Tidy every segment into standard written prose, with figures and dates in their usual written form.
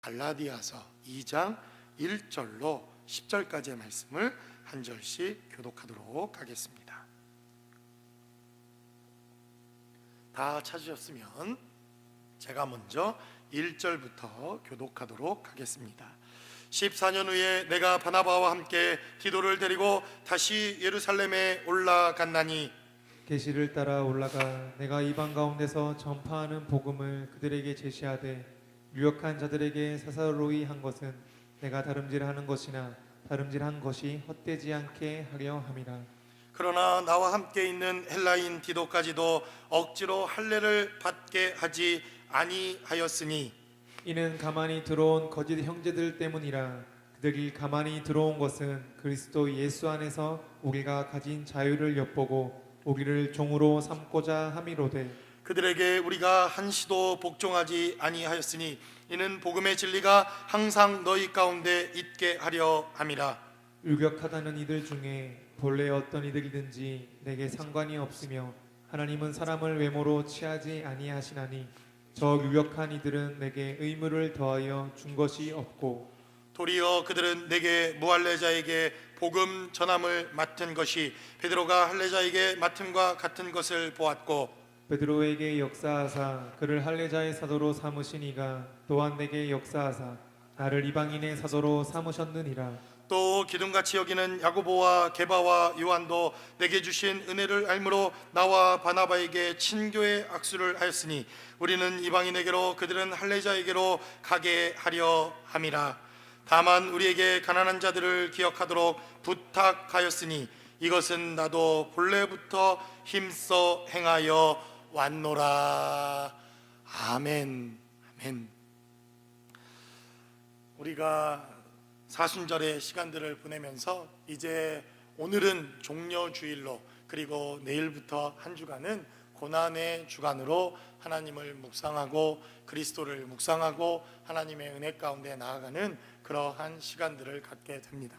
갈라디아서 2장 1절로 10절까지의 말씀을 한 절씩 교독하도록 하겠습니다. 다 찾으셨으면 제가 먼저 1절부터 교독하도록 하겠습니다. 14년 후에 내가 바나바와 함께 디도를 데리고 다시 예루살렘에 올라갔나니 계시를 따라 올라가 내가 이방 가운데서 전파하는 복음을 그들에게 제시하되 유력한 자들에게 사사로이 한 것은 내가 다름질하는 것이나 다름질한 것이 헛되지 않게 하려 함이라. 그러나 나와 함께 있는 헬라인 디도까지도 억지로 할례를 받게 하지 아니하였으니 이는 가만히 들어온 거짓 형제들 때문이라. 그들이 가만히 들어온 것은 그리스도 예수 안에서 우리가 가진 자유를 엿보고 우리를 종으로 삼고자 함이로되 그들에게 우리가 한시도 복종하지 아니하였으니 이는 복음의 진리가 항상 너희 가운데 있게 하려 함이라. 유력하다는 이들 중에 본래 어떤 이들이든지 내게 상관이 없으며 하나님은 사람을 외모로 취하지 아니하시나니 저 유력한 이들은 내게 의무를 더하여 준 것이 없고 도리어 그들은 내게 무할례자에게 복음 전함을 맡은 것이 베드로가 할례자에게 맡음과 같은 것을 보았고 베드로에게 역사하사 그를 할례자의 사도로 삼으시니가 또한 내게 역사하사 나를 이방인의 사도로 삼으셨느니라. 또 기둥같이 여기는 야고보와 게바와 요한도 내게 주신 은혜를 알므로 나와 바나바에게 친교의 악수를 하였으니 우리는 이방인에게로 그들은 할례자에게로 가게 하려 함이라. 다만 우리에게 가난한 자들을 기억하도록 부탁하였으니 이것은 나도 본래부터 힘써 행하여 왔노라. 아멘. 아멘. 우리가 사순절의 시간들을 보내면서 이제 오늘은 종려주일로 그리고 내일부터 한 주간은 고난의 주간으로 하나님을 묵상하고 그리스도를 묵상하고 하나님의 은혜 가운데 나아가는 그러한 시간들을 갖게 됩니다.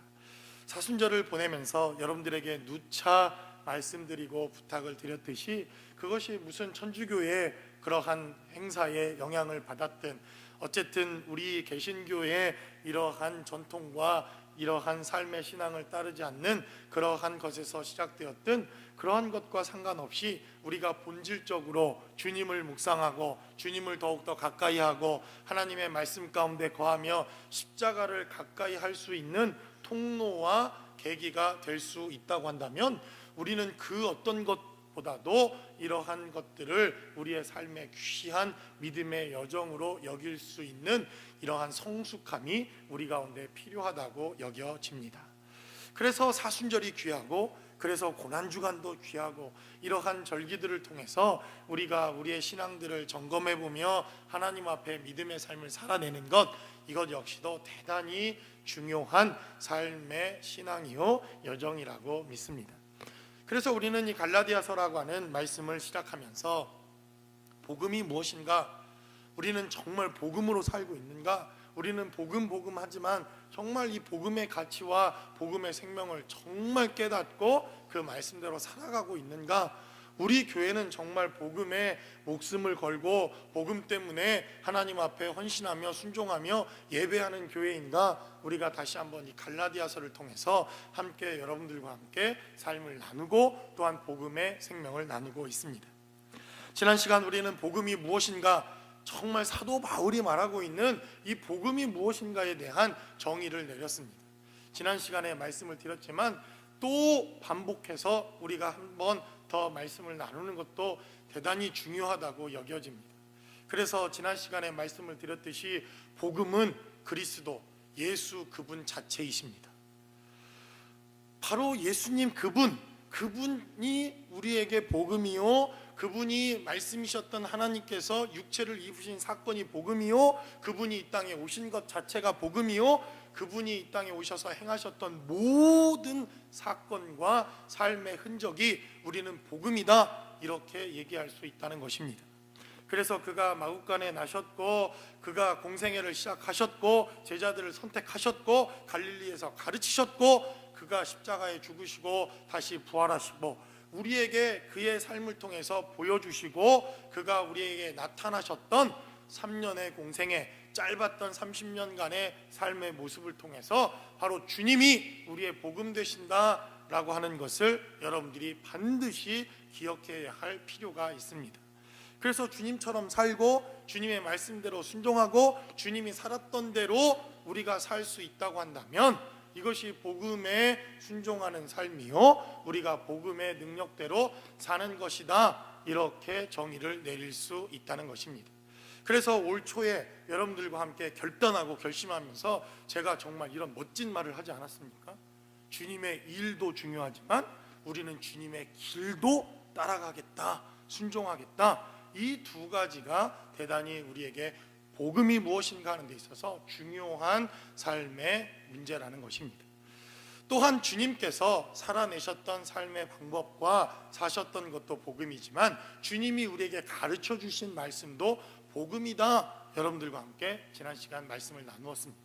사순절을 보내면서 여러분들에게 누차 말씀드리고 부탁을 드렸듯이 그것이 무슨 천주교의 그러한 행사에 영향을 받았든 어쨌든 우리 개신교의 이러한 전통과 이러한 삶의 신앙을 따르지 않는 그러한 것에서 시작되었든 그러한 것과 상관없이 우리가 본질적으로 주님을 묵상하고 주님을 더욱더 가까이 하고 하나님의 말씀 가운데 거하며 십자가를 가까이 할 수 있는 통로와 계기가 될 수 있다고 한다면 우리는 그 어떤 것보다도 이러한 것들을 우리의 삶의 귀한 믿음의 여정으로 여길 수 있는 이러한 성숙함이 우리 가운데 필요하다고 여겨집니다. 그래서 사순절이 귀하고 그래서 고난주간도 귀하고 이러한 절기들을 통해서 우리가 우리의 신앙들을 점검해보며 하나님 앞에 믿음의 삶을 살아내는 것, 이것 역시도 대단히 중요한 삶의 신앙이요 여정이라고 믿습니다. 그래서 우리는 이 갈라디아서라고 하는 말씀을 시작하면서 복음이 무엇인가? 우리는 정말 복음으로 살고 있는가? 우리는 복음 하지만 정말 이 복음의 가치와 복음의 생명을 정말 깨닫고 그 말씀대로 살아가고 있는가? 우리 교회는 정말 복음에 목숨을 걸고 복음 때문에 하나님 앞에 헌신하며 순종하며 예배하는 교회인가? 우리가 다시 한번 이 갈라디아서를 통해서 함께 여러분들과 함께 삶을 나누고 또한 복음의 생명을 나누고 있습니다. 지난 시간 우리는 복음이 무엇인가? 정말 사도 바울이 말하고 있는 이 복음이 무엇인가에 대한 정의를 내렸습니다. 지난 시간에 말씀을 드렸지만 또 반복해서 우리가 한번 더 말씀을 나누는 것도 대단히 중요하다고 여겨집니다. 그래서 지난 시간에 말씀을 드렸듯이 복음은 그리스도 예수 그분 자체이십니다. 바로 예수님 그분이 우리에게 복음이요 그분이 말씀이셨던 하나님께서 육체를 입으신 사건이 복음이요 그분이 이 땅에 오신 것 자체가 복음이요 그분이 이 땅에 오셔서 행하셨던 모든 사건과 삶의 흔적이 우리는 복음이다 이렇게 얘기할 수 있다는 것입니다. 그래서 그가 마국간에 나셨고 그가 공생애를 시작하셨고 제자들을 선택하셨고 갈릴리에서 가르치셨고 그가 십자가에 죽으시고 다시 부활하시고 우리에게 그의 삶을 통해서 보여주시고 그가 우리에게 나타나셨던 3년의 공생애 짧았던 30년간의 삶의 모습을 통해서 바로 주님이 우리의 복음 되신다라고 하는 것을 여러분들이 반드시 기억해야 할 필요가 있습니다. 그래서 주님처럼 살고 주님의 말씀대로 순종하고 주님이 살았던 대로 우리가 살 수 있다고 한다면 이것이 복음에 순종하는 삶이요 우리가 복음의 능력대로 사는 것이다, 이렇게 정의를 내릴 수 있다는 것입니다. 그래서 올 초에 여러분들과 함께 결단하고 결심하면서 제가 정말 이런 멋진 말을 하지 않았습니까? 주님의 일도 중요하지만 우리는 주님의 길도 따라가겠다, 순종하겠다. 이 두 가지가 대단히 우리에게 복음이 무엇인가 하는 데 있어서 중요한 삶의 문제라는 것입니다. 또한 주님께서 살아내셨던 삶의 방법과 사셨던 것도 복음이지만 주님이 우리에게 가르쳐 주신 말씀도 복음이다, 여러분들과 함께 지난 시간 말씀을 나누었습니다.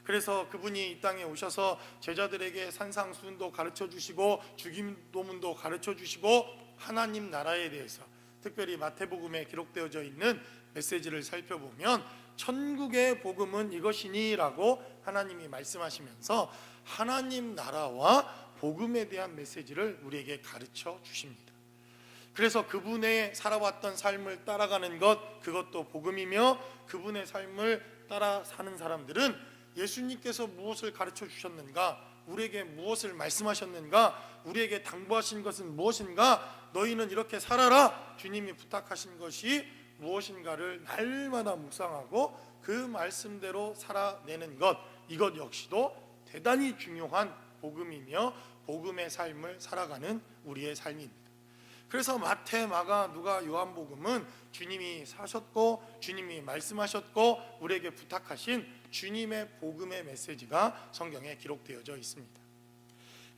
그래서 그분이 이 땅에 오셔서 제자들에게 산상수훈도 가르쳐 주시고 주기도문도 가르쳐 주시고 하나님 나라에 대해서 특별히 마태복음에 기록되어져 있는 메시지를 살펴보면 천국의 복음은 이것이니 라고 하나님이 말씀하시면서 하나님 나라와 복음에 대한 메시지를 우리에게 가르쳐 주십니다. 그래서 그분의 살아왔던 삶을 따라가는 것, 그것도 복음이며 그분의 삶을 따라 사는 사람들은 예수님께서 무엇을 가르쳐 주셨는가, 우리에게 무엇을 말씀하셨는가, 우리에게 당부하신 것은 무엇인가, 너희는 이렇게 살아라, 주님이 부탁하신 것이 무엇인가를 날마다 묵상하고 그 말씀대로 살아내는 것, 이것 역시도 대단히 중요한 복음이며 복음의 삶을 살아가는 우리의 삶입니다. 그래서 마태, 마가, 누가, 요한복음은 주님이 사셨고 주님이 말씀하셨고 우리에게 부탁하신 주님의 복음의 메시지가 성경에 기록되어져 있습니다.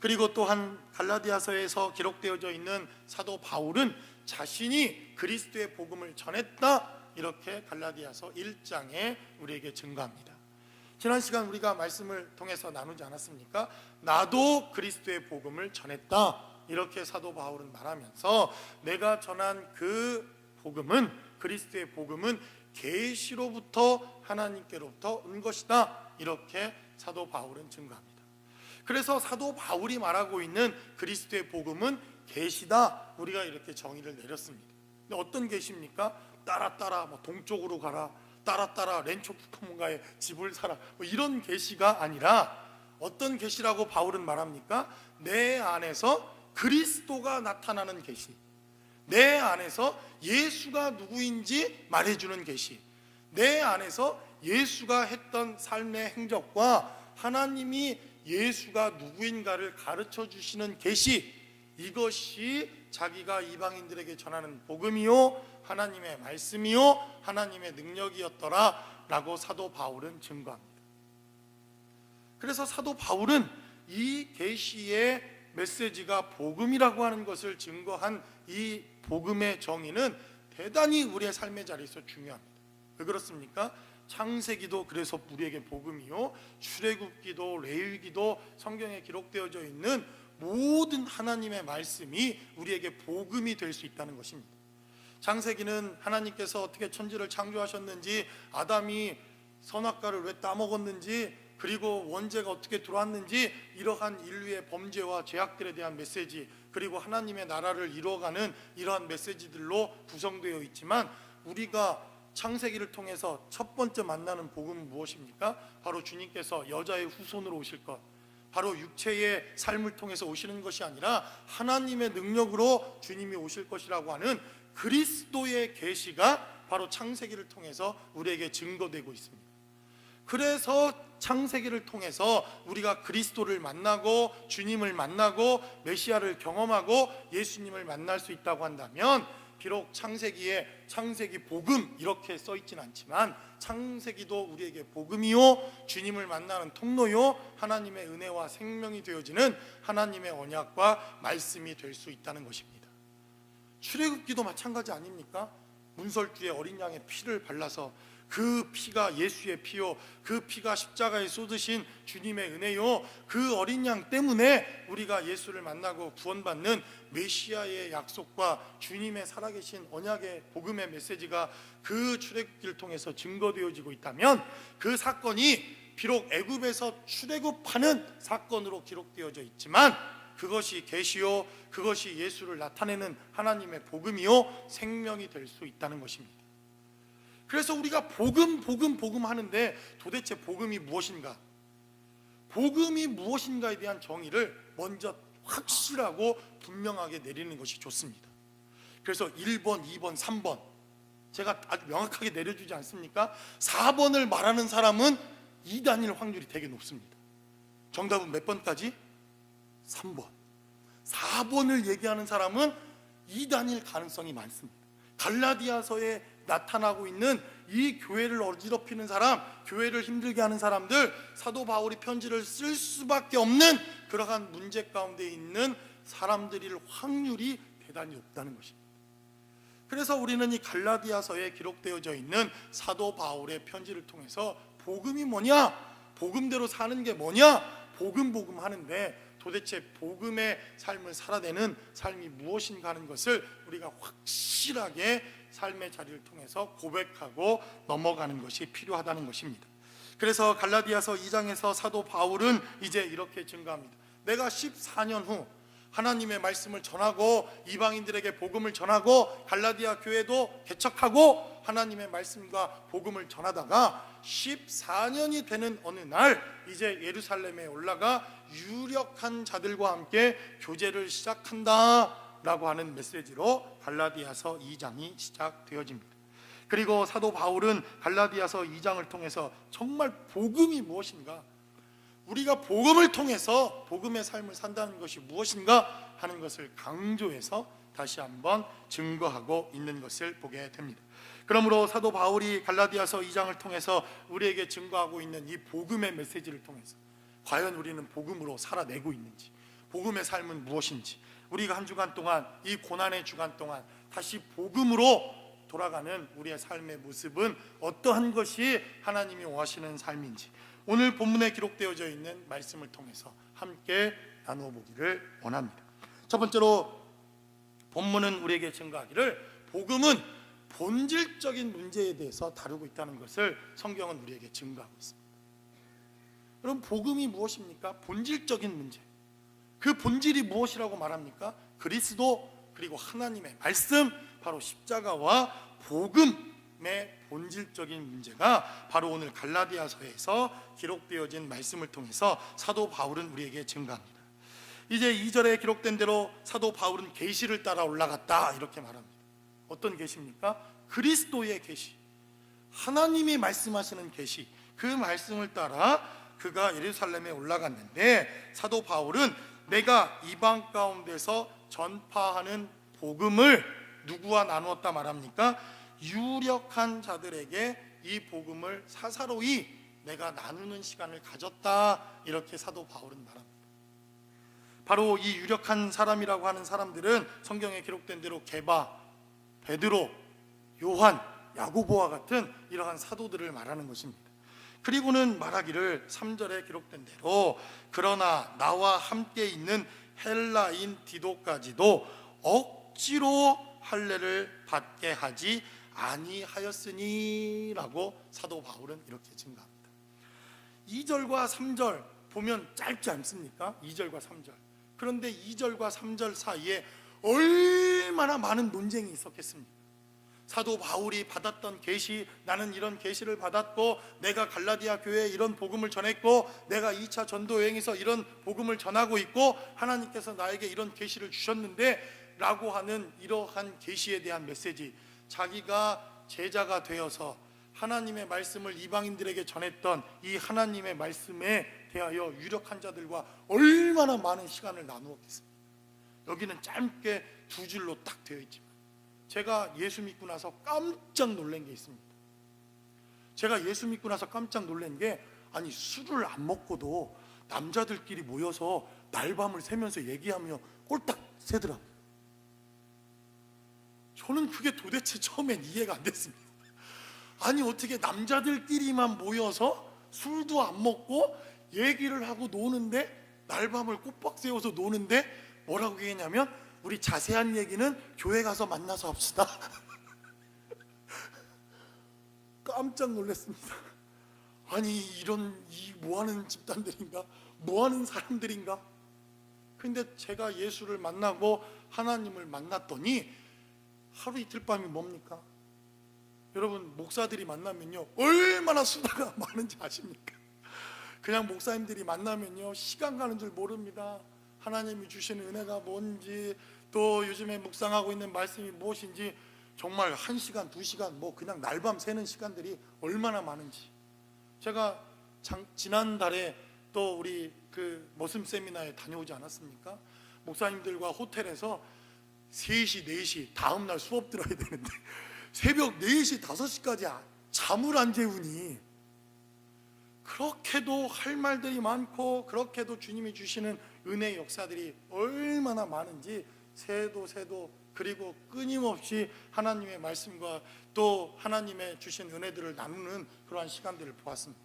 그리고 또한 갈라디아서에서 기록되어져 있는 사도 바울은 자신이 그리스도의 복음을 전했다, 이렇게 갈라디아서 1장에 우리에게 증거합니다. 지난 시간 우리가 말씀을 통해서 나누지 않았습니까? 나도 그리스도의 복음을 전했다, 이렇게 사도 바울은 말하면서 내가 전한 그 복음은, 그리스도의 복음은 계시로부터 하나님께로부터 온 것이다, 이렇게 사도 바울은 증거합니다. 그래서 사도 바울이 말하고 있는 그리스도의 복음은 계시다, 우리가 이렇게 정의를 내렸습니다. 근데 어떤 계시입니까? 따라 뭐 동쪽으로 가라, 따라 렌초 쿠커문가에 집을 사라, 뭐 이런 계시가 아니라 어떤 계시라고 바울은 말합니까? 내 안에서 그리스도가 나타나는 계시, 내 안에서 예수가 누구인지 말해주는 계시, 내 안에서 예수가 했던 삶의 행적과 하나님이 예수가 누구인가를 가르쳐 주시는 계시, 이것이 자기가 이방인들에게 전하는 복음이요 하나님의 말씀이요 하나님의 능력이었더라 라고 사도 바울은 증거합니다. 그래서 사도 바울은 이 계시의 메시지가 복음이라고 하는 것을 증거한 이 복음의 정의는 대단히 우리의 삶의 자리에서 중요합니다. 왜 그렇습니까? 창세기도 그래서 우리에게 복음이요, 출애굽기도 레위기도 성경에 기록되어져 있는 모든 하나님의 말씀이 우리에게 복음이 될 수 있다는 것입니다. 창세기는 하나님께서 어떻게 천지를 창조하셨는지, 아담이 선악과를 왜 따먹었는지, 그리고 원죄가 어떻게 들어왔는지, 이러한 인류의 범죄와 죄악들에 대한 메시지, 그리고 하나님의 나라를 이루어가는 이러한 메시지들로 구성되어 있지만, 우리가 창세기를 통해서 첫 번째 만나는 복음은 무엇입니까? 바로 주님께서 여자의 후손으로 오실 것, 바로 육체의 삶을 통해서 오시는 것이 아니라 하나님의 능력으로 주님이 오실 것이라고 하는 그리스도의 계시가 바로 창세기를 통해서 우리에게 증거되고 있습니다. 그래서 창세기를 통해서 우리가 그리스도를 만나고 주님을 만나고 메시아를 경험하고 예수님을 만날 수 있다고 한다면, 비록 창세기에 창세기 복음 이렇게 써 있지는 않지만 창세기도 우리에게 복음이요 주님을 만나는 통로요 하나님의 은혜와 생명이 되어지는 하나님의 언약과 말씀이 될 수 있다는 것입니다. 출애굽기도 마찬가지 아닙니까? 문설주에 어린 양의 피를 발라서 그 피가 예수의 피요, 그 피가 십자가에 쏟으신 주님의 은혜요, 그 어린 양 때문에 우리가 예수를 만나고 구원받는 메시아의 약속과 주님의 살아계신 언약의 복음의 메시지가 그 출애굽기를 통해서 증거되어지고 있다면, 그 사건이 비록 애굽에서 출애굽하는 사건으로 기록되어져 있지만 그것이 계시요, 그것이 예수를 나타내는 하나님의 복음이요 생명이 될 수 있다는 것입니다. 그래서 우리가 복음 하는데 도대체 복음이 무엇인가? 복음이 무엇인가에 대한 정의를 먼저 확실하고 분명하게 내리는 것이 좋습니다. 그래서 1번, 2번, 3번 제가 아주 명확하게 내려주지 않습니까? 4번을 말하는 사람은 이단일 확률이 되게 높습니다. 정답은 몇 번까지? 3번. 4번을 얘기하는 사람은 이단일 가능성이 많습니다. 갈라디아서에 나타나고 있는 이 교회를 어지럽히는 사람, 교회를 힘들게 하는 사람들, 사도 바울이 편지를 쓸 수밖에 없는 그러한 문제 가운데 있는 사람들일 확률이 대단히 높다는 것입니다. 그래서 우리는 이 갈라디아서에 기록되어져 있는 사도 바울의 편지를 통해서 복음이 뭐냐, 복음대로 사는 게 뭐냐, 복음 하는데 도대체 복음의 삶을 살아내는 삶이 무엇인가 하는 것을 우리가 확실하게 삶의 자리를 통해서 고백하고 넘어가는 것이 필요하다는 것입니다. 그래서 갈라디아서 2장에서 사도 바울은 이제 이렇게 증거합니다. 내가 14년 후 하나님의 말씀을 전하고 이방인들에게 복음을 전하고 갈라디아 교회도 개척하고 하나님의 말씀과 복음을 전하다가 14년이 되는 어느 날 이제 예루살렘에 올라가 유력한 자들과 함께 교제를 시작한다 라고 하는 메시지로 갈라디아서 2장이 시작되어집니다. 그리고 사도 바울은 갈라디아서 2장을 통해서 정말 복음이 무엇인가, 우리가 복음을 통해서 복음의 삶을 산다는 것이 무엇인가 하는 것을 강조해서 다시 한번 증거하고 있는 것을 보게 됩니다. 그러므로 사도 바울이 갈라디아서 2장을 통해서 우리에게 증거하고 있는 이 복음의 메시지를 통해서 과연 우리는 복음으로 살아내고 있는지, 복음의 삶은 무엇인지, 우리가 한 주간 동안, 이 고난의 주간 동안 다시 복음으로 돌아가는 우리의 삶의 모습은 어떠한 것이 하나님이 원하시는 삶인지 오늘 본문에 기록되어져 있는 말씀을 통해서 함께 나누어 보기를 원합니다. 첫 번째로 본문은 우리에게 증거하기를 복음은 본질적인 문제에 대해서 다루고 있다는 것을 성경은 우리에게 증거하고 있습니다. 그럼 복음이 무엇입니까? 본질적인 문제. 그 본질이 무엇이라고 말합니까? 그리스도, 그리고 하나님의 말씀, 바로 십자가와 복음의 본질적인 문제가 바로 오늘 갈라디아서에서 기록되어진 말씀을 통해서 사도 바울은 우리에게 증거합니다. 이제 2절에 기록된 대로 사도 바울은 계시를 따라 올라갔다 이렇게 말합니다. 어떤 계시입니까? 그리스도의 계시, 하나님이 말씀하시는 계시, 그 말씀을 따라 그가 예루살렘에 올라갔는데 사도 바울은 내가 이방 가운데서 전파하는 복음을 누구와 나누었다 말합니까? 유력한 자들에게 이 복음을 사사로이 내가 나누는 시간을 가졌다 이렇게 사도 바울은 말합니다. 바로 이 유력한 사람이라고 하는 사람들은 성경에 기록된 대로 게바, 베드로, 요한, 야고보와 같은 이러한 사도들을 말하는 것입니다. 그리고는 말하기를 3절에 기록된 대로 그러나 나와 함께 있는 헬라인 디도까지도 억지로 할례를 받게 하지 아니하였으니 라고 사도 바울은 이렇게 증거합니다. 2절과 3절 보면 짧지 않습니까? 2절과 3절. 그런데 2절과 3절 사이에 얼마나 많은 논쟁이 있었겠습니까? 사도 바울이 받았던 계시, 나는 이런 계시를 받았고 내가 갈라디아 교회에 이런 복음을 전했고 내가 2차 전도 여행에서 이런 복음을 전하고 있고 하나님께서 나에게 이런 계시를 주셨는데 라고 하는 이러한 계시에 대한 메시지, 자기가 제자가 되어서 하나님의 말씀을 이방인들에게 전했던 이 하나님의 말씀에 대하여 유력한 자들과 얼마나 많은 시간을 나누었겠습니까? 여기는 짧게 두 줄로 딱 되어 있지만 제가 예수 믿고 나서 깜짝 놀란 게 있습니다. 제가 예수 믿고 나서 깜짝 놀란 게, 아니 술을 안 먹고도 남자들끼리 모여서 날밤을 새면서 얘기하며 꼴딱 새더라고요. 저는 그게 도대체 처음엔 이해가 안 됐습니다. 아니 어떻게 남자들끼리만 모여서 술도 안 먹고 얘기를 하고 노는데, 날밤을 꼬박 세워서 노는데 뭐라고 얘기했냐면, 우리 자세한 얘기는 교회 가서 만나서 합시다. 깜짝 놀랐습니다. 아니 이런 이 뭐하는 집단들인가, 뭐하는 사람들인가. 근데 제가 예수를 만나고 하나님을 만났더니 하루 이틀 밤이 뭡니까? 여러분, 목사들이 만나면요 얼마나 수다가 많은지 아십니까? 그냥 목사님들이 만나면요 시간 가는 줄 모릅니다. 하나님이 주시는 은혜가 뭔지, 또 요즘에 묵상하고 있는 말씀이 무엇인지, 정말 1시간, 2시간 뭐 그냥 날밤 새는 시간들이 얼마나 많은지. 제가 지난달에 또 우리 그 머슴 세미나에 다녀오지 않았습니까? 목사님들과 호텔에서 3시, 4시 다음날 수업 들어야 되는데 새벽 4시, 5시까지 잠을 안 재우니, 그렇게도 할 말들이 많고 그렇게도 주님이 주시는 은혜의 역사들이 얼마나 많은지 새도 그리고 끊임없이 하나님의 말씀과 또 하나님의 주신 은혜들을 나누는 그러한 시간들을 보았습니다.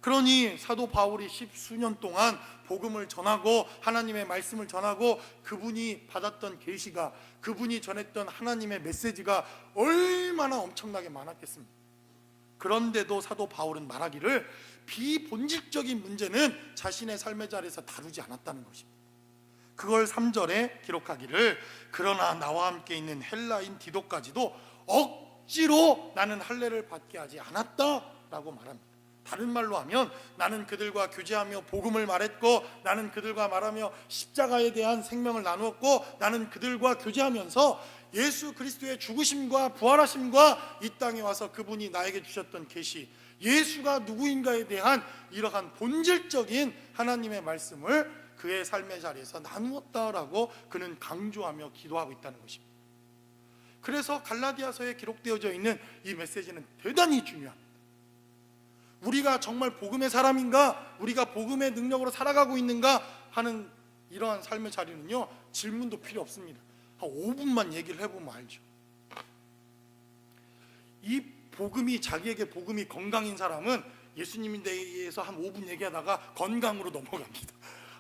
그러니 사도 바울이 10수년 동안 복음을 전하고 하나님의 말씀을 전하고 그분이 받았던 계시가, 그분이 전했던 하나님의 메시지가 얼마나 엄청나게 많았겠습니까? 그런데도 사도 바울은 말하기를 비본질적인 문제는 자신의 삶의 자리에서 다루지 않았다는 것입니다. 그걸 3절에 기록하기를, 그러나 나와 함께 있는 헬라인 디도까지도 억지로 나는 할례를 받게 하지 않았다라고 말합니다. 다른 말로 하면 나는 그들과 교제하며 복음을 말했고, 나는 그들과 말하며 십자가에 대한 생명을 나누었고, 나는 그들과 교제하면서 예수 그리스도의 죽으심과 부활하심과 이 땅에 와서 그분이 나에게 주셨던 계시, 예수가 누구인가에 대한 이러한 본질적인 하나님의 말씀을 그의 삶의 자리에서 나누었다라고 그는 강조하며 기도하고 있다는 것입니다. 그래서 갈라디아서에 기록되어져 있는 이 메시지는 대단히 중요합니다. 우리가 정말 복음의 사람인가, 우리가 복음의 능력으로 살아가고 있는가 하는 이러한 삶의 자리는요 질문도 필요 없습니다. 한 5분만 얘기를 해보면 알죠. 이 복음이, 자기에게 복음이 건강인 사람은 예수님에 대해서 한 5분 얘기하다가 건강으로 넘어갑니다.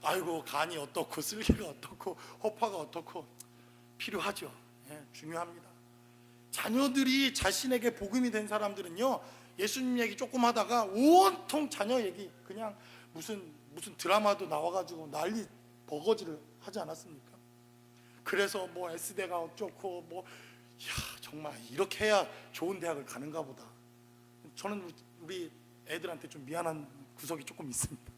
아이고 간이 어떻고 쓸개가 어떻고 허파가 어떻고. 필요하죠. 중요합니다. 자녀들이 자신에게 복음이 된 사람들은요 예수님 얘기 조금 하다가 온통 자녀 얘기, 그냥 무슨 드라마도 나와가지고 난리 버거지를 하지 않았습니까? 그래서 뭐 S대가 어쩌고 뭐, 야 정말 이렇게 해야 좋은 대학을 가는가 보다. 저는 우리 애들한테 좀 미안한 구석이 조금 있습니다.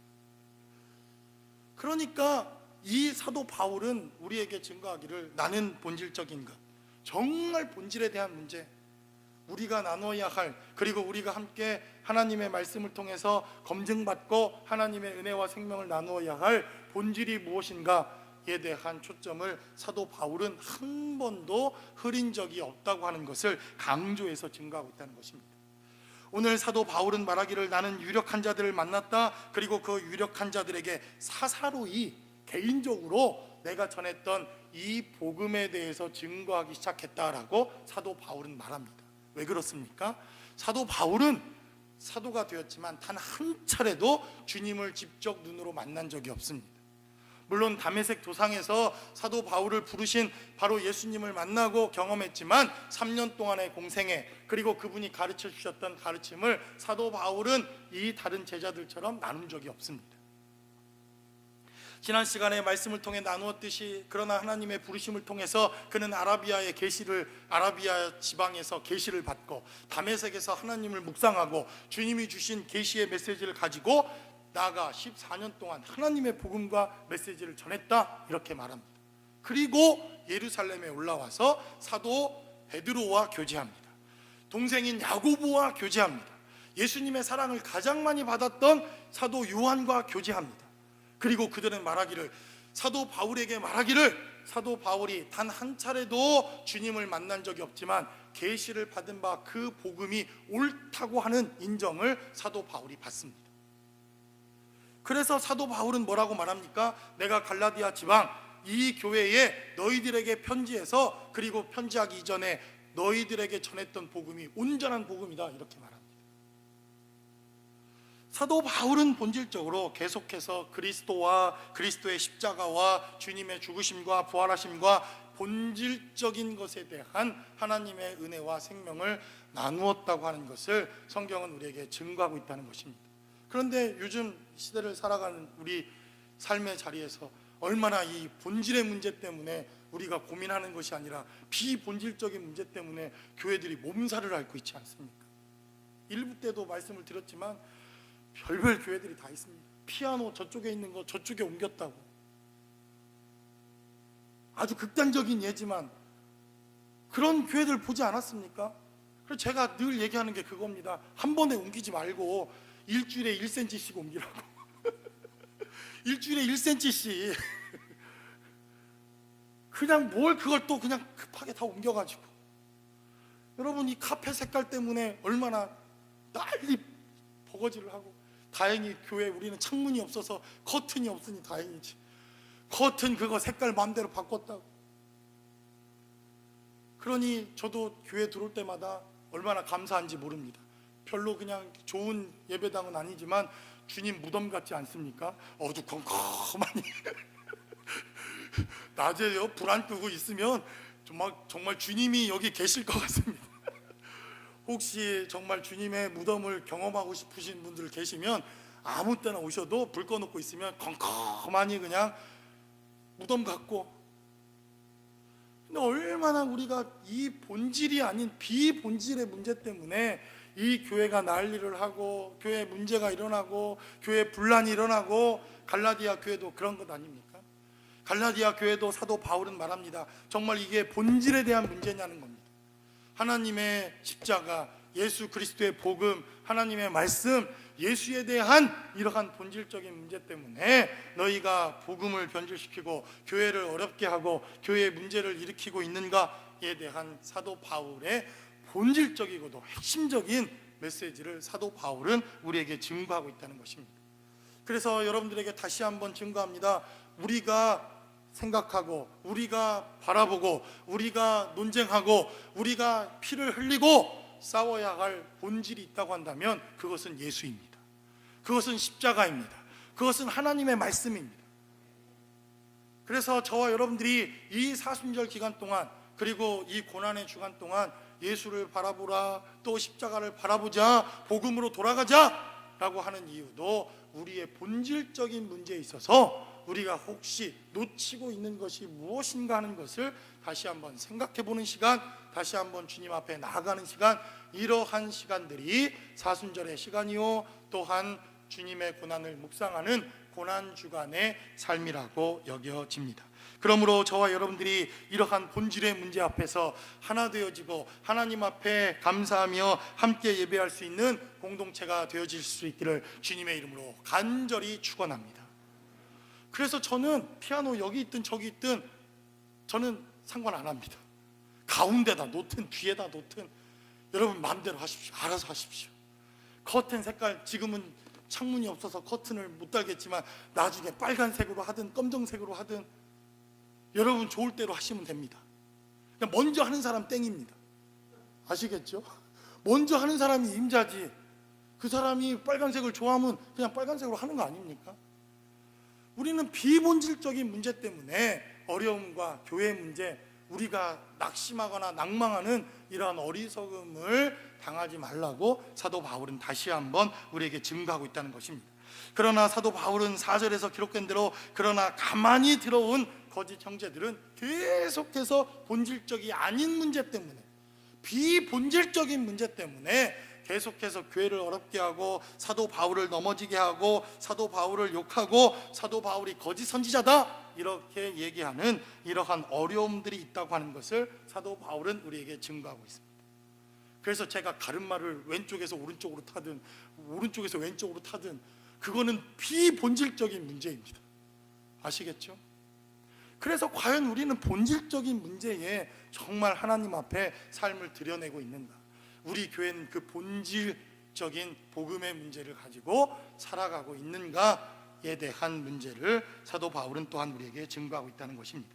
그러니까 이 사도 바울은 우리에게 증거하기를, 나는 본질적인 것, 정말 본질에 대한 문제, 우리가 나눠야 할, 그리고 우리가 함께 하나님의 말씀을 통해서 검증받고 하나님의 은혜와 생명을 나누어야 할 본질이 무엇인가에 대한 초점을 사도 바울은 한 번도 흐린 적이 없다고 하는 것을 강조해서 증거하고 있다는 것입니다. 오늘 사도 바울은 말하기를, 나는 유력한 자들을 만났다. 그리고 그 유력한 자들에게 사사로이 개인적으로 내가 전했던 이 복음에 대해서 증거하기 시작했다라고 사도 바울은 말합니다. 왜 그렇습니까? 사도 바울은 사도가 되었지만 단 한 차례도 주님을 직접 눈으로 만난 적이 없습니다. 물론 다메섹 도상에서 사도 바울을 부르신 바로 예수님을 만나고 경험했지만 3년 동안의 공생애, 그리고 그분이 가르쳐 주셨던 가르침을 사도 바울은 이 다른 제자들처럼 나눈 적이 없습니다. 지난 시간에 말씀을 통해 나누었듯이, 그러나 하나님의 부르심을 통해서 그는 아라비아 지방에서 계시를 받고 다메섹에서 하나님을 묵상하고 주님이 주신 계시의 메시지를 가지고 나아가 14년 동안 하나님의 복음과 메시지를 전했다, 이렇게 말합니다. 그리고 예루살렘에 올라와서 사도 베드로와 교제합니다. 동생인 야고보와 교제합니다. 예수님의 사랑을 가장 많이 받았던 사도 요한과 교제합니다. 그리고 그들은 말하기를, 사도 바울에게 말하기를, 사도 바울이 단 한 차례도 주님을 만난 적이 없지만 계시를 받은 바 그 복음이 옳다고 하는 인정을 사도 바울이 받습니다. 그래서 사도 바울은 뭐라고 말합니까? 내가 갈라디아 지방 이 교회에 너희들에게 편지해서, 그리고 편지하기 이전에 너희들에게 전했던 복음이 온전한 복음이다, 이렇게 말합니다. 사도 바울은 본질적으로 계속해서 그리스도와 그리스도의 십자가와 주님의 죽으심과 부활하심과 본질적인 것에 대한 하나님의 은혜와 생명을 나누었다고 하는 것을 성경은 우리에게 증거하고 있다는 것입니다. 그런데 요즘 시대를 살아가는 우리 삶의 자리에서 얼마나 이 본질의 문제 때문에 우리가 고민하는 것이 아니라 비본질적인 문제 때문에 교회들이 몸살을 앓고 있지 않습니까? 일부 때도 말씀을 드렸지만 별별 교회들이 다 있습니다. 피아노 저쪽에 있는 거 저쪽에 옮겼다고. 아주 극단적인 예지만 그런 교회들 보지 않았습니까? 그래서 제가 늘 얘기하는 게 그겁니다. 한 번에 옮기지 말고 일주일에 1cm씩 옮기라고. 일주일에 1cm씩 그냥 뭘 그걸 또 그냥 급하게 다 옮겨가지고. 여러분, 이 카펫 색깔 때문에 얼마나 난리 버거지를 하고. 다행히 교회 우리는 창문이 없어서 커튼이 없으니 다행이지. 커튼 그거 색깔 마음대로 바꿨다고. 그러니 저도 교회 들어올 때마다 얼마나 감사한지 모릅니다. 별로 그냥 좋은 예배당은 아니지만 주님 무덤 같지 않습니까? 어두컴컴하니 낮에요 불 안 끄고 있으면 정말 주님이 여기 계실 것 같습니다. 혹시 정말 주님의 무덤을 경험하고 싶으신 분들 계시면 아무 때나 오셔도 불 꺼놓고 있으면 컴컴하니 그냥 무덤 같고. 근데 얼마나 우리가 이 본질이 아닌 비본질의 문제 때문에 이 교회가 난리를 하고 교회 문제가 일어나고 교회 분란이 일어나고. 갈라디아 교회도 그런 것 아닙니까? 갈라디아 교회도 사도 바울은 말합니다. 정말 이게 본질에 대한 문제냐는 겁니다. 하나님의 십자가, 예수 그리스도의 복음, 하나님의 말씀, 예수에 대한 이러한 본질적인 문제 때문에 너희가 복음을 변질시키고 교회를 어렵게 하고 교회의 문제를 일으키고 있는가에 대한 사도 바울의 본질적이고도 핵심적인 메시지를 사도 바울은 우리에게 증거하고 있다는 것입니다. 그래서 여러분들에게 다시 한번 증거합니다. 우리가 생각하고 우리가 바라보고 우리가 논쟁하고 우리가 피를 흘리고 싸워야 할 본질이 있다고 한다면 그것은 예수입니다. 그것은 십자가입니다. 그것은 하나님의 말씀입니다. 그래서 저와 여러분들이 이 사순절 기간 동안 그리고 이 고난의 주간 동안 예수를 바라보라, 또 십자가를 바라보자, 복음으로 돌아가자 라고 하는 이유도 우리의 본질적인 문제에 있어서 우리가 혹시 놓치고 있는 것이 무엇인가 하는 것을 다시 한번 생각해 보는 시간, 다시 한번 주님 앞에 나아가는 시간, 이러한 시간들이 사순절의 시간이요 또한 주님의 고난을 묵상하는 고난주간의 삶이라고 여겨집니다. 그러므로 저와 여러분들이 이러한 본질의 문제 앞에서 하나 되어지고 하나님 앞에 감사하며 함께 예배할 수 있는 공동체가 되어질 수 있기를 주님의 이름으로 간절히 축원합니다. 그래서 저는 피아노 여기 있든 저기 있든 저는 상관 안 합니다. 가운데다 놓든 뒤에다 놓든 여러분 마음대로 하십시오. 알아서 하십시오. 커튼 색깔, 지금은 창문이 없어서 커튼을 못 달겠지만 나중에 빨간색으로 하든 검정색으로 하든 여러분 좋을 대로 하시면 됩니다. 그냥 먼저 하는 사람 땡입니다. 아시겠죠? 먼저 하는 사람이 임자지. 그 사람이 빨간색을 좋아하면 그냥 빨간색으로 하는 거 아닙니까? 우리는 비본질적인 문제 때문에 어려움과 교회 문제, 우리가 낙심하거나 낭망하는 이러한 어리석음을 당하지 말라고 사도 바울은 다시 한번 우리에게 증거하고 있다는 것입니다. 그러나 사도 바울은 4절에서 기록된 대로 그러나 가만히 들어온 거짓 형제들은 계속해서 본질적이 아닌 문제 때문에, 비본질적인 문제 때문에 계속해서 교회를 어렵게 하고 사도 바울을 넘어지게 하고 사도 바울을 욕하고 사도 바울이 거짓 선지자다 이렇게 얘기하는 이러한 어려움들이 있다고 하는 것을 사도 바울은 우리에게 증거하고 있습니다. 그래서 제가 가르마를 왼쪽에서 오른쪽으로 타든 오른쪽에서 왼쪽으로 타든 그거는 비본질적인 문제입니다. 아시겠죠? 그래서 과연 우리는 본질적인 문제에 정말 하나님 앞에 삶을 드러내고 있는가? 우리 교회는 그 본질적인 복음의 문제를 가지고 살아가고 있는가에 대한 문제를 사도 바울은 또한 우리에게 증거하고 있다는 것입니다.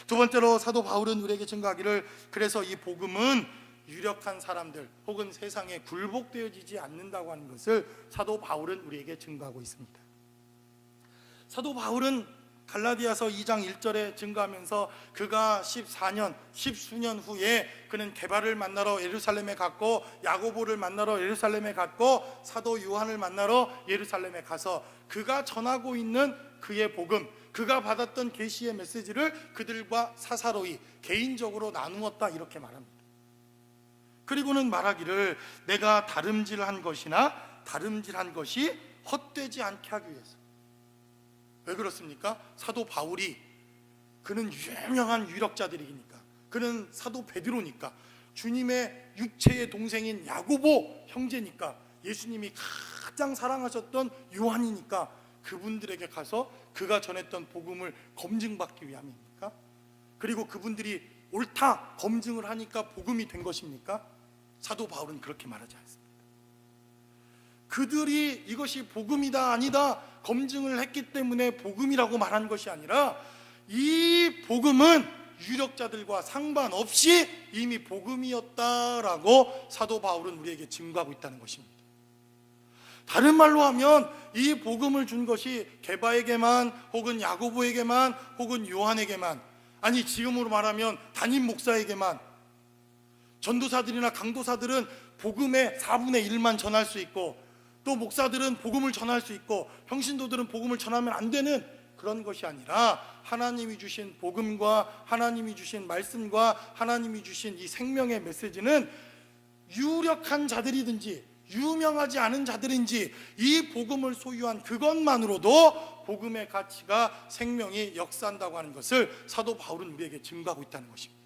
두 번째로 사도 바울은 우리에게 증거하기를, 그래서 이 복음은 유력한 사람들 혹은 세상에 굴복되어지지 않는다고 하는 것을 사도 바울은 우리에게 증거하고 있습니다. 사도 바울은 갈라디아서 2장 1절에 증거하면서 그가 14년, 10수년 후에 그는 게바를 만나러 예루살렘에 갔고, 야고보를 만나러 예루살렘에 갔고, 사도 요한을 만나러 예루살렘에 가서 그가 전하고 있는 그의 복음, 그가 받았던 계시의 메시지를 그들과 사사로이 개인적으로 나누었다, 이렇게 말합니다. 그리고는 말하기를, 내가 다름질한 것이나 다름질한 것이 헛되지 않게 하기 위해서. 왜 그렇습니까? 사도 바울이, 그는 유명한 유력자들이니까, 그는 사도 베드로니까, 주님의 육체의 동생인 야고보 형제니까, 예수님이 가장 사랑하셨던 요한이니까, 그분들에게 가서 그가 전했던 복음을 검증받기 위함입니까? 그리고 그분들이 옳다 검증을 하니까 복음이 된 것입니까? 사도 바울은 그렇게 말하지 않습니다. 그들이 이것이 복음이다 아니다 검증을 했기 때문에 복음이라고 말한 것이 아니라, 이 복음은 유력자들과 상관없이 이미 복음이었다라고 사도 바울은 우리에게 증거하고 있다는 것입니다. 다른 말로 하면 이 복음을 준 것이 게바에게만 혹은 야고보에게만 혹은 요한에게만, 아니 지금으로 말하면 담임 목사에게만, 전도사들이나 강도사들은 복음의 4분의 1만 전할 수 있고, 또 목사들은 복음을 전할 수 있고, 평신도들은 복음을 전하면 안 되는 그런 것이 아니라, 하나님이 주신 복음과 하나님이 주신 말씀과 하나님이 주신 이 생명의 메시지는 유력한 자들이든지 유명하지 않은 자들인지 이 복음을 소유한 그것만으로도 복음의 가치가, 생명이 역사한다고 하는 것을 사도 바울은 우리에게 증거하고 있다는 것입니다.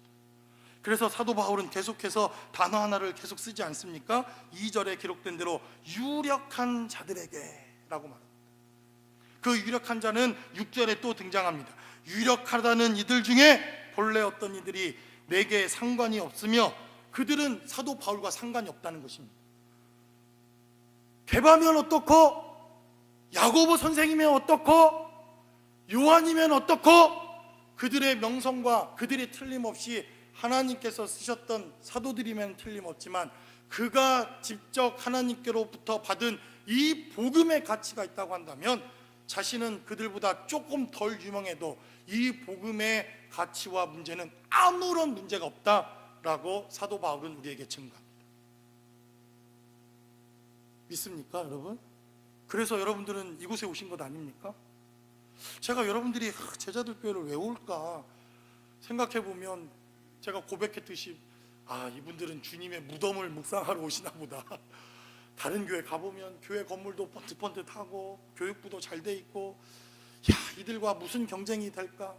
그래서 사도 바울은 계속해서 단어 하나를 계속 쓰지 않습니까? 2절에 기록된 대로 유력한 자들에게 라고 말합니다. 그 유력한 자는 6절에 또 등장합니다. 유력하다는 이들 중에 본래 어떤 이들이 내게 상관이 없으며, 그들은 사도 바울과 상관이 없다는 것입니다. 게바면 어떻고, 야고보 선생이면 어떻고, 요한이면 어떻고, 그들의 명성과 그들이 틀림없이 하나님께서 쓰셨던 사도들이면 틀림없지만, 그가 직접 하나님께로부터 받은 이 복음의 가치가 있다고 한다면, 자신은 그들보다 조금 덜 유명해도 이 복음의 가치와 문제는 아무런 문제가 없다라고 사도 바울은 우리에게 증거합니다. 믿습니까, 여러분? 그래서 여러분들은 이곳에 오신 것 아닙니까? 제가 여러분들이 제자들 교회를 왜 올까 생각해 보면, 제가 고백했듯이, 이분들은 주님의 무덤을 묵상하러 오시나 보다. 다른 교회 가보면 교회 건물도 번듯번듯하고 교육부도 잘 돼 있고, 이들과 무슨 경쟁이 될까?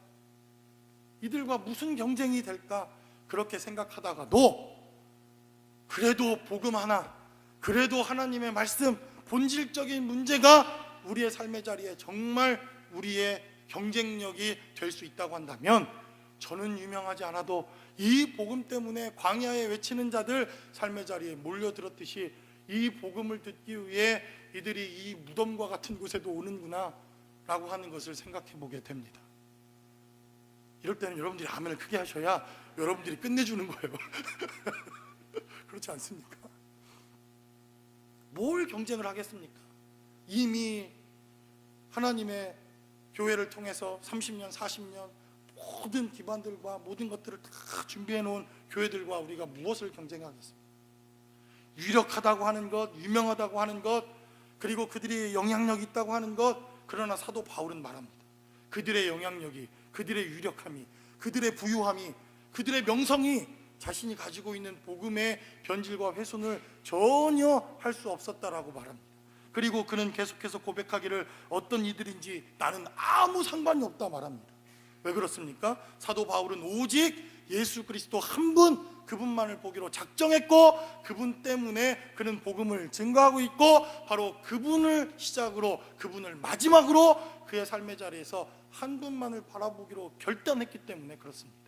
이들과 무슨 경쟁이 될까? 그렇게 생각하다가도, 그래도 복음 하나, 그래도 하나님의 말씀, 본질적인 문제가 우리의 삶의 자리에 정말 우리의 경쟁력이 될 수 있다고 한다면, 저는 유명하지 않아도 이 복음 때문에 광야에 외치는 자들 삶의 자리에 몰려들었듯이 이 복음을 듣기 위해 이들이 이 무덤과 같은 곳에도 오는구나 라고 하는 것을 생각해 보게 됩니다. 이럴 때는 여러분들이 아멘을 크게 하셔야 여러분들이 끝내주는 거예요. 그렇지 않습니까? 뭘 경쟁을 하겠습니까? 이미 하나님의 교회를 통해서 30년, 40년 모든 기반들과 모든 것들을 다 준비해 놓은 교회들과 우리가 무엇을 경쟁하겠습니까? 유력하다고 하는 것, 유명하다고 하는 것, 그리고 그들이 영향력이 있다고 하는 것. 그러나 사도 바울은 말합니다. 그들의 영향력이, 그들의 유력함이, 그들의 부유함이, 그들의 명성이 자신이 가지고 있는 복음의 변질과 훼손을 전혀 할 수 없었다라고 말합니다. 그리고 그는 계속해서 고백하기를, 어떤 이들인지 나는 아무 상관이 없다 말합니다. 왜 그렇습니까? 사도 바울은 오직 예수 그리스도 한 분, 그분만을 보기로 작정했고, 그분 때문에 그는 복음을 증거하고 있고, 바로 그분을 시작으로, 그분을 마지막으로 그의 삶의 자리에서 한 분만을 바라보기로 결단했기 때문에 그렇습니다.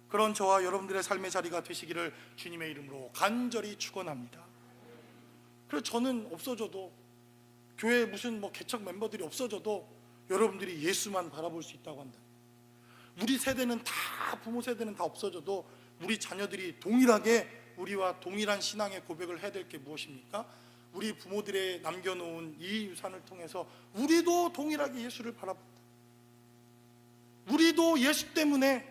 그런 저와 여러분들의 삶의 자리가 되시기를 주님의 이름으로 간절히 축원합니다. 그래서 저는 없어져도, 교회에 무슨 개척 멤버들이 없어져도 여러분들이 예수만 바라볼 수 있다고 한다. 우리 세대는 다, 부모 세대는 다 없어져도 우리 자녀들이 동일하게 우리와 동일한 신앙의 고백을 해야 될 게 무엇입니까? 우리 부모들의 남겨놓은 이 유산을 통해서 우리도 동일하게 예수를 바라본다. 우리도 예수 때문에,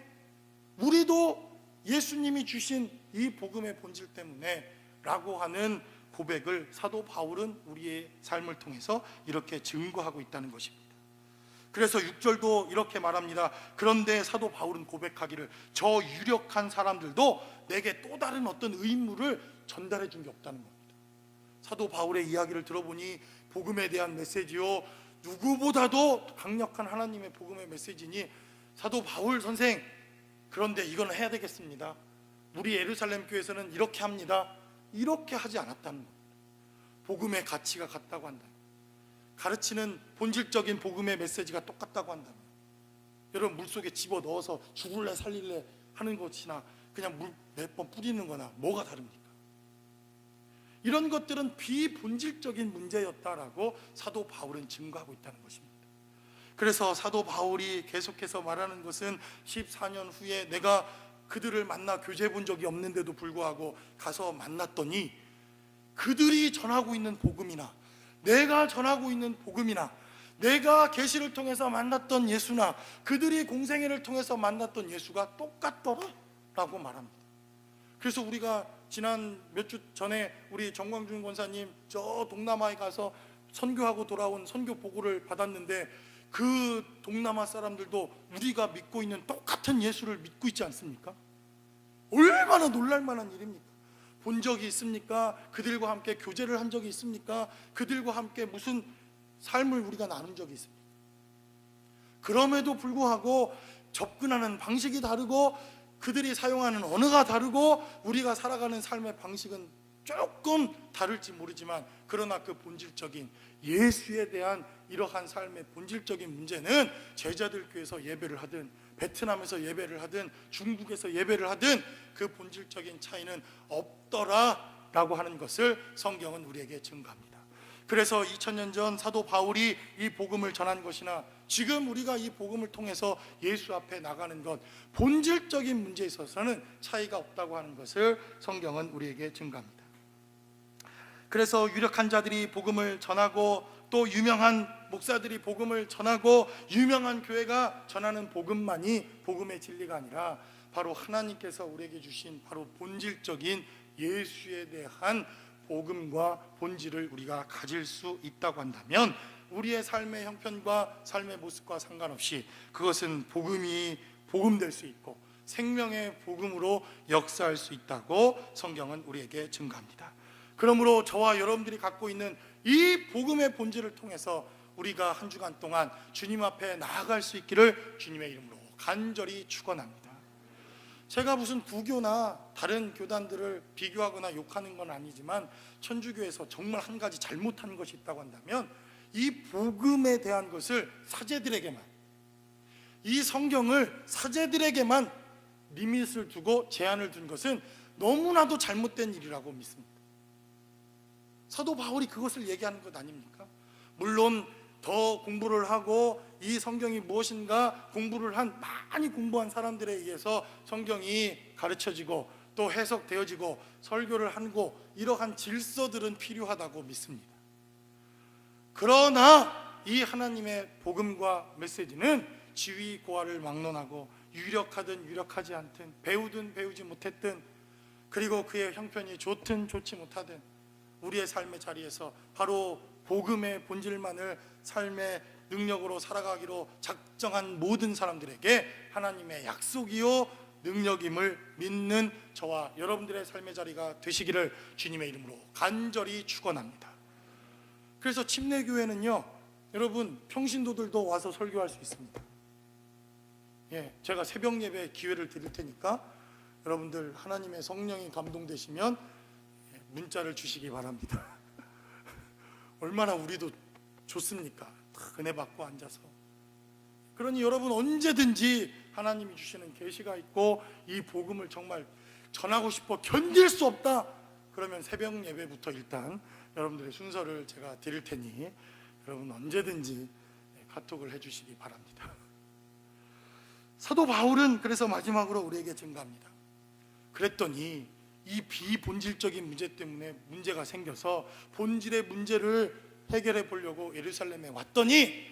우리도 예수님이 주신 이 복음의 본질 때문에 라고 하는 고백을 사도 바울은 우리의 삶을 통해서 이렇게 증거하고 있다는 것입니다. 그래서 6절도 이렇게 말합니다. 그런데 사도 바울은 고백하기를 저 유력한 사람들도 내게 또 다른 어떤 의무를 전달해 준 게 없다는 겁니다. 사도 바울의 이야기를 들어보니 복음에 대한 메시지요, 누구보다도 강력한 하나님의 복음의 메시지니 사도 바울 선생, 그런데 이건 해야 되겠습니다. 우리 예루살렘 교회에서는 이렇게 합니다. 이렇게 하지 않았다는 겁니다. 복음의 가치가 같다고 한다. 가르치는 본질적인 복음의 메시지가 똑같다고 한다면, 여러분 물속에 집어넣어서 죽을래 살릴래 하는 것이나 그냥 물 몇 번 뿌리는 거나 뭐가 다릅니까? 이런 것들은 비본질적인 문제였다라고 사도 바울은 증거하고 있다는 것입니다. 그래서 사도 바울이 계속해서 말하는 것은 14년 후에 내가 그들을 만나 교제 본 적이 없는데도 불구하고 가서 만났더니 그들이 전하고 있는 복음이나 내가 전하고 있는 복음이나 내가 계시를 통해서 만났던 예수나 그들이 공생애를 통해서 만났던 예수가 똑같더라라고 말합니다. 그래서 우리가 지난 몇 주 전에 우리 정광준 권사님 저 동남아에 가서 선교하고 돌아온 선교 보고를 받았는데 그 동남아 사람들도 우리가 믿고 있는 똑같은 예수를 믿고 있지 않습니까? 얼마나 놀랄만한 일입니까? 본 적이 있습니까? 그들과 함께 교제를 한 적이 있습니까? 그들과 함께 무슨 삶을 우리가 나눈 적이 있습니까? 그럼에도 불구하고 접근하는 방식이 다르고 그들이 사용하는 언어가 다르고 우리가 살아가는 삶의 방식은 조금 다를지 모르지만 그러나 그 본질적인 예수에 대한 이러한 삶의 본질적인 문제는 제자들 교회에서 예배를 하든 베트남에서 예배를 하든 중국에서 예배를 하든 그 본질적인 차이는 없더라라고 하는 것을 성경은 우리에게 증거합니다. 그래서 2000년 전 사도 바울이 이 복음을 전한 것이나 지금 우리가 이 복음을 통해서 예수 앞에 나가는 것, 본질적인 문제에 있어서는 차이가 없다고 하는 것을 성경은 우리에게 증거합니다. 그래서 유력한 자들이 복음을 전하고 또 유명한 목사들이 복음을 전하고 유명한 교회가 전하는 복음만이 복음의 진리가 아니라 바로 하나님께서 우리에게 주신 바로 본질적인 예수에 대한 복음과 본질을 우리가 가질 수 있다고 한다면 우리의 삶의 형편과 삶의 모습과 상관없이 그것은 복음이 복음될 수 있고 생명의 복음으로 역사할 수 있다고 성경은 우리에게 증거합니다. 그러므로 저와 여러분들이 갖고 있는 이 복음의 본질을 통해서 우리가 한 주간 동안 주님 앞에 나아갈 수 있기를 주님의 이름으로 간절히 축원합니다. 제가 무슨 부교나 다른 교단들을 비교하거나 욕하는 건 아니지만 천주교에서 정말 한 가지 잘못한 것이 있다고 한다면 이 복음에 대한 것을 사제들에게만, 이 성경을 사제들에게만 리밋을 두고 제한을 둔 것은 너무나도 잘못된 일이라고 믿습니다. 사도 바울이 그것을 얘기하는 것 아닙니까? 물론 더 공부를 하고 이 성경이 무엇인가 공부를 한 많이 공부한 사람들에 의해서 성경이 가르쳐지고 또 해석되어지고 설교를 하고 이러한 질서들은 필요하다고 믿습니다. 그러나 이 하나님의 복음과 메시지는 지위 고하를 막론하고 유력하든 유력하지 않든 배우든 배우지 못했든 그리고 그의 형편이 좋든 좋지 못하든 우리의 삶의 자리에서 바로 복음의 본질만을 삶의 능력으로 살아가기로 작정한 모든 사람들에게 하나님의 약속이요 능력임을 믿는 저와 여러분들의 삶의 자리가 되시기를 주님의 이름으로 간절히 축원합니다. 그래서 침례교회는요, 여러분 평신도들도 와서 설교할 수 있습니다. 제가 새벽 예배 기회를 드릴 테니까 여러분들 하나님의 성령이 감동되시면 문자를 주시기 바랍니다. 얼마나 우리도 좋습니까? 은혜 받고 앉아서. 그러니 여러분 언제든지 하나님이 주시는 계시가 있고 이 복음을 정말 전하고 싶어 견딜 수 없다 그러면 새벽 예배부터 일단 여러분들의 순서를 제가 드릴 테니 여러분 언제든지 카톡을 해주시기 바랍니다. 사도 바울은 그래서 마지막으로 우리에게 증가합니다. 그랬더니 이 비본질적인 문제 때문에 문제가 생겨서 본질의 문제를 해결해 보려고 예루살렘에 왔더니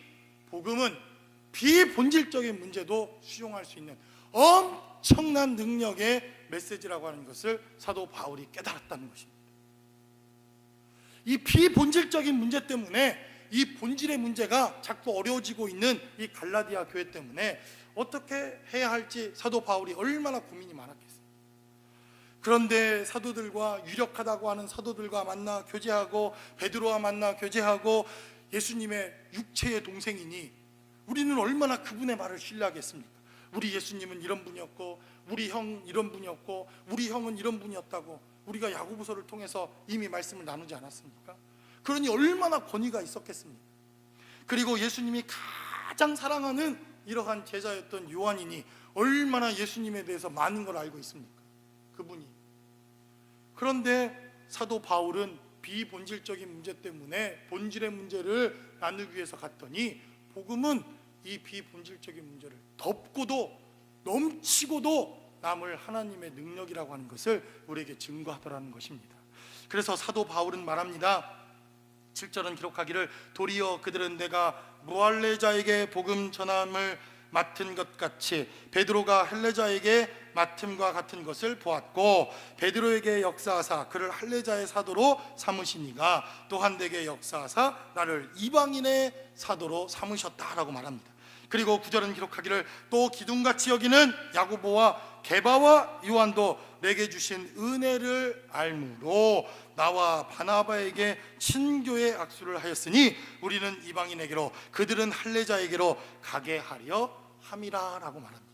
복음은 비본질적인 문제도 수용할 수 있는 엄청난 능력의 메시지라고 하는 것을 사도 바울이 깨달았다는 것입니다. 이 비본질적인 문제 때문에, 이 본질의 문제가 자꾸 어려워지고 있는 이 갈라디아 교회 때문에 어떻게 해야 할지 사도 바울이 얼마나 고민이 많았겠어요. 그런데 사도들과, 유력하다고 하는 사도들과 만나 교제하고, 베드로와 만나 교제하고, 예수님의 육체의 동생이니 우리는 얼마나 그분의 말을 신뢰하겠습니까? 우리 예수님은 이런 분이었고, 우리 형 이런 분이었고, 우리 형은 이런 분이었다고 우리가 야고보서를 통해서 이미 말씀을 나누지 않았습니까? 그러니 얼마나 권위가 있었겠습니까? 그리고 예수님이 가장 사랑하는 이러한 제자였던 요한이니 얼마나 예수님에 대해서 많은 걸 알고 있습니까? 그분이. 그런데 사도 바울은 비본질적인 문제 때문에 본질의 문제를 나누기 위해서 갔더니 복음은 이 비본질적인 문제를 덮고도 넘치고도 남을 하나님의 능력이라고 하는 것을 우리에게 증거하더라는 것입니다. 그래서 사도 바울은 말합니다. 7절은 기록하기를 도리어 그들은 내가 무할레자에게 복음 전함을 맡은 것 같이 베드로가 헬레자에게 맡음과 같은 것을 보았고, 베드로에게 역사하사 그를 할레자의 사도로 삼으시니가 또한 내게 역사하사 나를 이방인의 사도로 삼으셨다라고 말합니다. 그리고 9절은 기록하기를 또 기둥같이 여기는 야고보와 게바와 요한도 내게 주신 은혜를 알므로 나와 바나바에게 친교의 악수를 하였으니 우리는 이방인에게로 그들은 할례자에게로 가게 하려 함이라 라고 말합니다.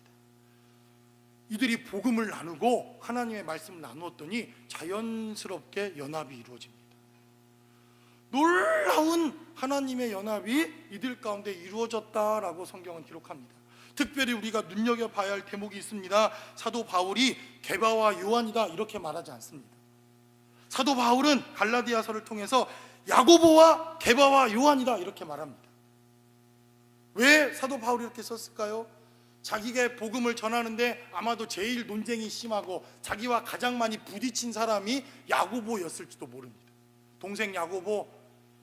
이들이 복음을 나누고 하나님의 말씀을 나누었더니 자연스럽게 연합이 이루어집니다. 놀라운 하나님의 연합이 이들 가운데 이루어졌다라고 성경은 기록합니다. 특별히 우리가 눈여겨봐야 할 대목이 있습니다. 사도 바울이 게바와 요한이다 이렇게 말하지 않습니다. 사도 바울은 갈라디아서를 통해서 야고보와 게바와 요한이다 이렇게 말합니다. 왜 사도 바울이 이렇게 썼을까요? 자기가 복음을 전하는데 아마도 제일 논쟁이 심하고 자기와 가장 많이 부딪힌 사람이 야고보였을지도 모릅니다. 동생 야고보.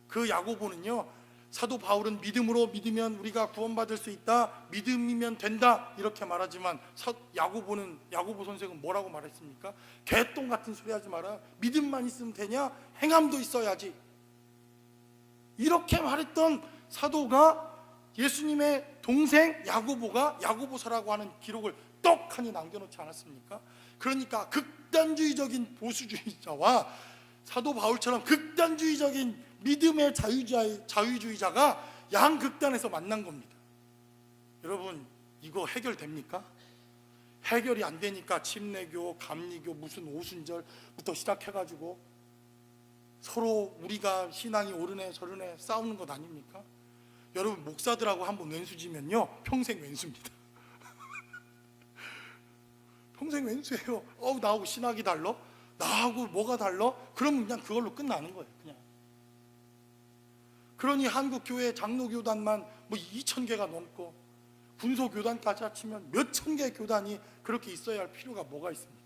그 야고보는요, 사도 바울은 믿음으로 믿으면 우리가 구원받을 수 있다, 믿음이면 된다 이렇게 말하지만 야고보 선생은 뭐라고 말했습니까? 개똥 같은 소리 하지 마라. 믿음만 있으면 되냐? 행함도 있어야지. 이렇게 말했던 사도가 예수님의 동생 야고보가 야고보서라고 하는 기록을 떡하니 남겨놓지 않았습니까? 그러니까 극단주의적인 보수주의자와 사도 바울처럼 극단주의적인 믿음의 자유주의자가 양극단에서 만난 겁니다. 여러분, 이거 해결됩니까? 해결이 안 되니까 침례교, 감리교, 무슨 오순절부터 시작해가지고 서로 우리가 신앙이 옳으네 저르네 싸우는 것 아닙니까? 여러분, 목사들하고 한번 왼수지면요 평생 왼수입니다. 평생 왼수예요. 나하고 신학이 달라? 나하고 뭐가 달라? 그러면 그냥 그걸로 끝나는 거예요. 그냥. 그러니 한국 교회 장로교단만 2,000개가 넘고 군소교단까지 합치면 몇천 개의 교단이 그렇게 있어야 할 필요가 뭐가 있습니까?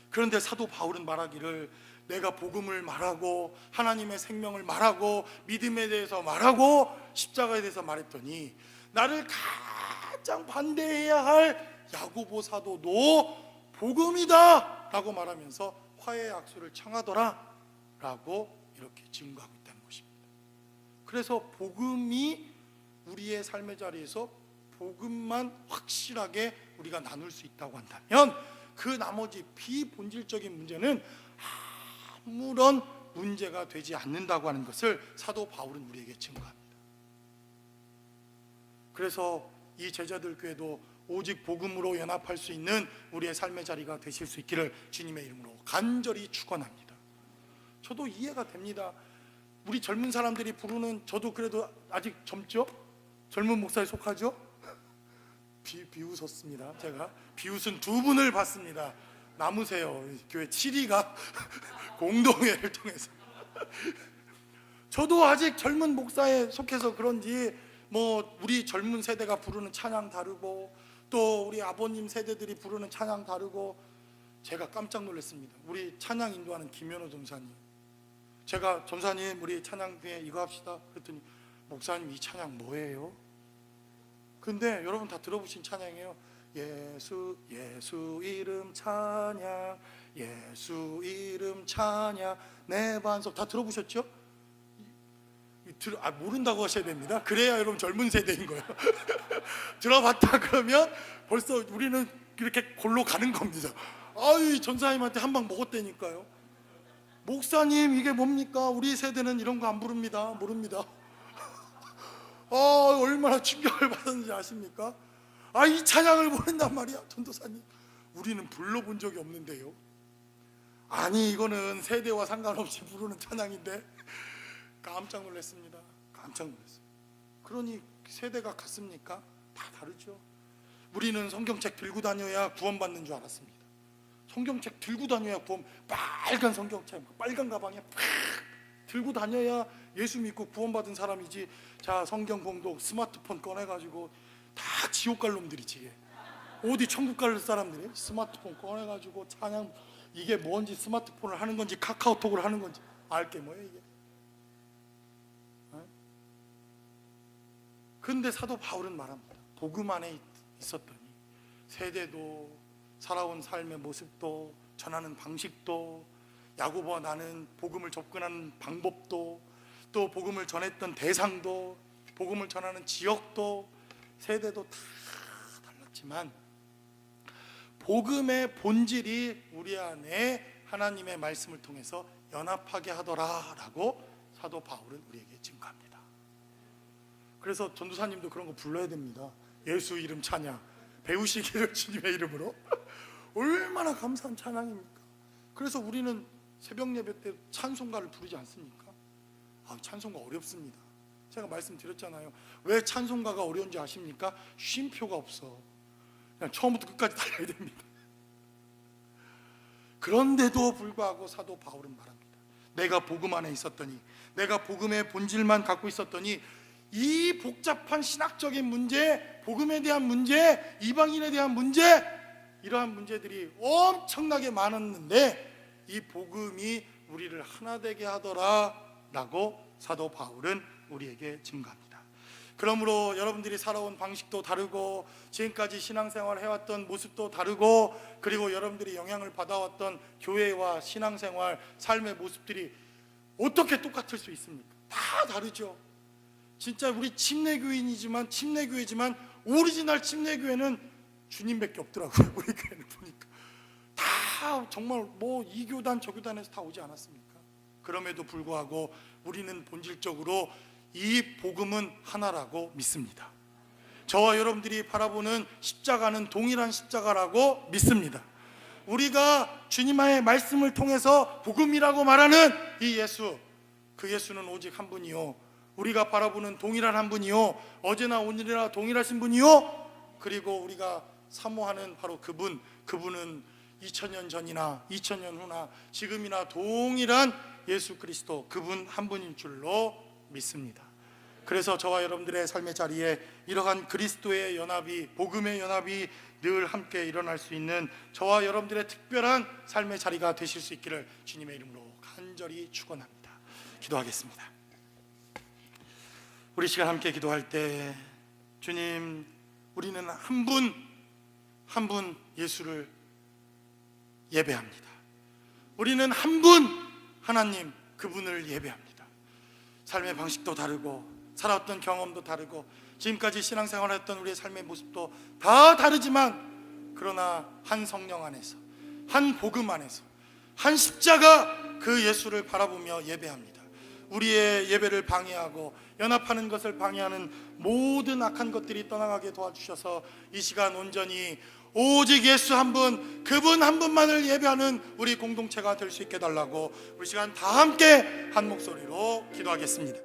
그런데 사도 바울은 말하기를 내가 복음을 말하고 하나님의 생명을 말하고 믿음에 대해서 말하고 십자가에 대해서 말했더니 나를 가장 반대해야 할 야고보 사도도 복음이다 라고 말하면서 화해의 악수를 청하더라 라고 이렇게 증거하고 있다는 것입니다. 그래서 복음이 우리의 삶의 자리에서 복음만 확실하게 우리가 나눌 수 있다고 한다면 그 나머지 비본질적인 문제는 아무런 문제가 되지 않는다고 하는 것을 사도 바울은 우리에게 증거합니다. 그래서 이 제자들 교회도 오직 복음으로 연합할 수 있는 우리의 삶의 자리가 되실 수 있기를 주님의 이름으로 간절히 축원합니다. 저도 이해가 됩니다. 우리 젊은 사람들이 부르는, 저도 그래도 아직 젊죠? 젊은 목사에 속하죠? 비웃었습니다. 제가 비웃은 두 분을 봤습니다. 남으세요. 교회 7위가 공동회를 통해서 저도 아직 젊은 목사에 속해서 그런지 뭐 우리 젊은 세대가 부르는 찬양 다르고 또 우리 아버님 세대들이 부르는 찬양 다르고 제가 깜짝 놀랐습니다. 우리 찬양 인도하는 김현호 전사님, 제가 전사님 우리 찬양 뒤에 이거 합시다 그랬더니 목사님 이 찬양 뭐예요? 근데 여러분 다 들어보신 찬양이에요. 예수 이름 찬양, 예수 이름 찬양 내 반석. 다 들어보셨죠? 모른다고 하셔야 됩니다. 그래야 여러분 젊은 세대인 거예요. 들어봤다 그러면 벌써 우리는 이렇게 골로 가는 겁니다. 아유, 전사님한테 한 방 먹었다니까요. 목사님 이게 뭡니까? 우리 세대는 이런 거 안 부릅니다. 모릅니다. 얼마나 충격을 받았는지 아십니까? 이 찬양을 모른단 말이야. 전도사님, 우리는 불러본 적이 없는데요. 아니, 이거는 세대와 상관없이 부르는 찬양인데 깜짝 놀랐습니다. 깜짝 놀랐어요. 그러니 세대가 같습니까? 다 다르죠. 우리는 성경책 들고 다녀야 구원받는 줄 알았습니다. 성경책 들고 다녀야 구원, 빨간 성경책, 빨간 가방에 팍 들고 다녀야 예수 믿고 구원받은 사람이지. 자, 성경 봉독 스마트폰 꺼내가지고 다 지옥 갈 놈들이지. 어디 천국 갈 사람들이 스마트폰 꺼내가지고 찬양, 이게 뭔지 스마트폰을 하는 건지 카카오톡을 하는 건지 알게 뭐예요 이게. 근데 사도 바울은 말합니다. 복음 안에 있었더니 세대도 살아온 삶의 모습도 전하는 방식도 야고보와 나는 복음을 접근하는 방법도 또 복음을 전했던 대상도 복음을 전하는 지역도 세대도 다 달랐지만 복음의 본질이 우리 안에 하나님의 말씀을 통해서 연합하게 하더라라고 사도 바울은 우리에게 증거합니다. 그래서 전도사님도 그런 거 불러야 됩니다. 예수 이름 찬양 배우시기를 주님의 이름으로. 얼마나 감사한 찬양입니까? 그래서 우리는 새벽 예배 때 찬송가를 부르지 않습니까? 찬송가 어렵습니다. 제가 말씀드렸잖아요. 왜 찬송가가 어려운지 아십니까? 쉼표가 없어. 그냥 처음부터 끝까지 달려야 됩니다. 그런데도 불구하고 사도 바울은 말합니다. 내가 복음 안에 있었더니, 내가 복음의 본질만 갖고 있었더니 이 복잡한 신학적인 문제, 복음에 대한 문제, 이방인에 대한 문제, 이러한 문제들이 엄청나게 많았는데 이 복음이 우리를 하나 되게 하더라라고 사도 바울은 우리에게 증거합니다. 그러므로 여러분들이 살아온 방식도 다르고 지금까지 신앙생활 해왔던 모습도 다르고 그리고 여러분들이 영향을 받아왔던 교회와 신앙생활, 삶의 모습들이 어떻게 똑같을 수 있습니까? 다 다르죠. 진짜 우리 침례교회지만 오리지널 침례교회는 주님밖에 없더라고요. 우리 교회를 보니까 다 정말 뭐 이 교단 저 교단에서 다 오지 않았습니까? 그럼에도 불구하고 우리는 본질적으로 이 복음은 하나라고 믿습니다. 저와 여러분들이 바라보는 십자가는 동일한 십자가라고 믿습니다. 우리가 주님의 말씀을 통해서 복음이라고 말하는 이 예수, 그 예수는 오직 한 분이요, 우리가 바라보는 동일한 한 분이요, 어제나 오늘이나 동일하신 분이요, 그리고 우리가 사모하는 바로 그분은 2000년 전이나 2000년 후나 지금이나 동일한 예수 그리스도, 그분 한 분인 줄로 믿습니다. 그래서 저와 여러분들의 삶의 자리에 이러한 그리스도의 연합이, 복음의 연합이 늘 함께 일어날 수 있는 저와 여러분들의 특별한 삶의 자리가 되실 수 있기를 주님의 이름으로 간절히 축원합니다. 기도하겠습니다. 우리 시간 함께 기도할 때 주님, 우리는 한 분 예수를 예배합니다. 우리는 한 분 하나님, 그분을 예배합니다. 삶의 방식도 다르고 살아왔던 경험도 다르고 지금까지 신앙생활했던 우리의 삶의 모습도 다 다르지만 그러나 한 성령 안에서, 한 복음 안에서, 한 십자가 그 예수를 바라보며 예배합니다. 우리의 예배를 방해하고 연합하는 것을 방해하는 모든 악한 것들이 떠나가게 도와주셔서 이 시간 온전히 오직 예수 한 분, 그분 한 분만을 예배하는 우리 공동체가 될 수 있게 달라고 우리 시간 다 함께 한 목소리로 기도하겠습니다.